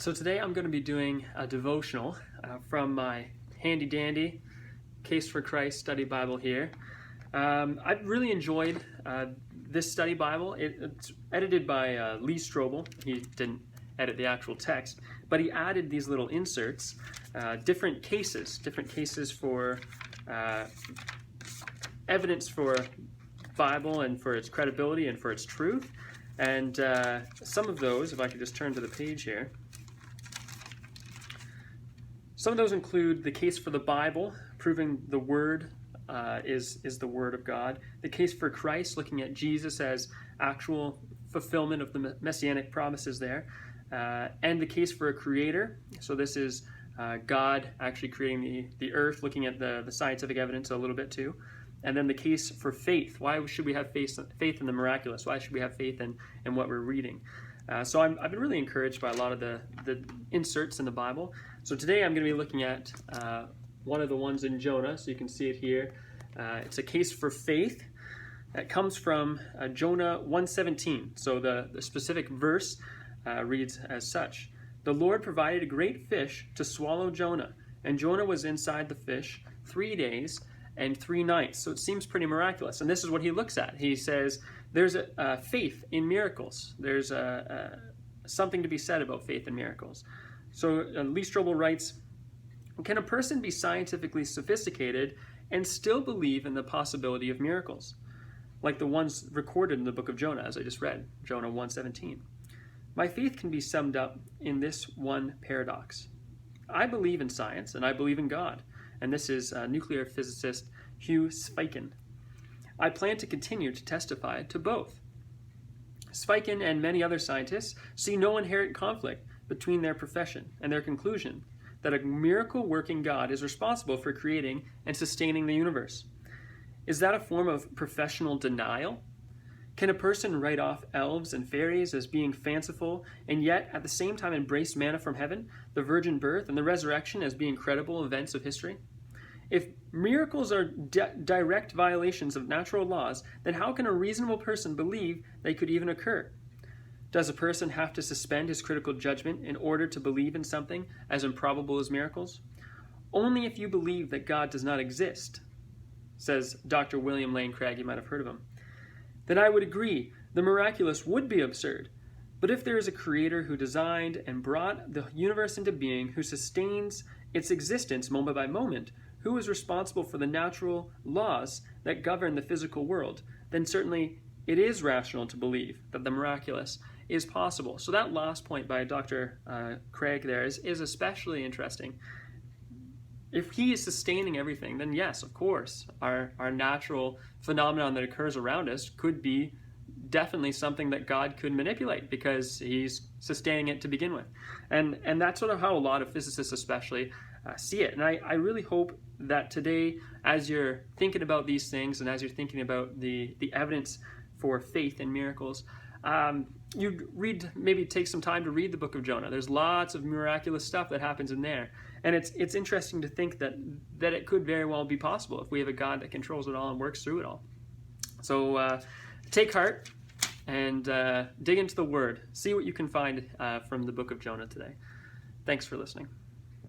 So today I'm going to be doing a devotional from my handy dandy Case for Christ study Bible here. I've really enjoyed this study Bible. It's edited by Lee Strobel. He didn't edit the actual text, but he added these little inserts, different cases for evidence for Bible and for its credibility and for its truth. And some of those, if I could just turn to the page here, some of those include the case for the Bible, proving the Word is the Word of God. The case for Christ, looking at Jesus as actual fulfillment of the messianic promises there. And the case for a creator. So this is God actually creating the earth, looking at the scientific evidence a little bit too. And then the case for faith. Why should we have faith in the miraculous? Why should we have faith in what we're reading? So I've been really encouraged by a lot of the inserts in the Bible. So today I'm going to be looking at one of the ones in Jonah. So you can see it here. It's a case for faith that comes from Jonah 1:17. So the specific verse reads as such: "The Lord provided a great fish to swallow Jonah, and Jonah was inside the fish 3 days and 3 nights." So it seems pretty miraculous. And this is what he looks at. He says there's a faith in miracles. There's something to be said about faith in miracles. So Lee Strobel writes, "Can a person be scientifically sophisticated and still believe in the possibility of miracles, like the ones recorded in the book of Jonah, as I just read, Jonah 1:17? My faith can be summed up in this one paradox. I believe in science and I believe in God." And this is nuclear physicist Hugh Speichen. "I plan to continue to testify to both." Speichen and many other scientists see no inherent conflict between their profession and their conclusion that a miracle-working God is responsible for creating and sustaining the universe. Is that a form of professional denial? Can a person write off elves and fairies as being fanciful and yet at the same time embrace manna from heaven, the virgin birth, and the resurrection as being credible events of history? If miracles are direct violations of natural laws, then how can a reasonable person believe they could even occur? Does a person have to suspend his critical judgment in order to believe in something as improbable as miracles? Only if you believe that God does not exist, says Dr. William Lane Craig, you might have heard of him. Then I would agree, the miraculous would be absurd. But if there is a creator who designed and brought the universe into being, who sustains its existence moment by moment, who is responsible for the natural laws that govern the physical world, then certainly it is rational to believe that the miraculous is possible. So that last point by Dr. Craig there is especially interesting. If he is sustaining everything, then yes, of course, our natural phenomenon that occurs around us could be definitely something that God could manipulate because he's sustaining it to begin with. And that's sort of how a lot of physicists especially see it. And I really hope that today, as you're thinking about these things and as you're thinking about the evidence for faith in miracles, you maybe take some time to read the book of Jonah. There's lots of miraculous stuff that happens in there. And it's interesting to think that it could very well be possible if we have a God that controls it all and works through it all. So take heart and dig into the Word. See what you can find from the book of Jonah today. Thanks for listening.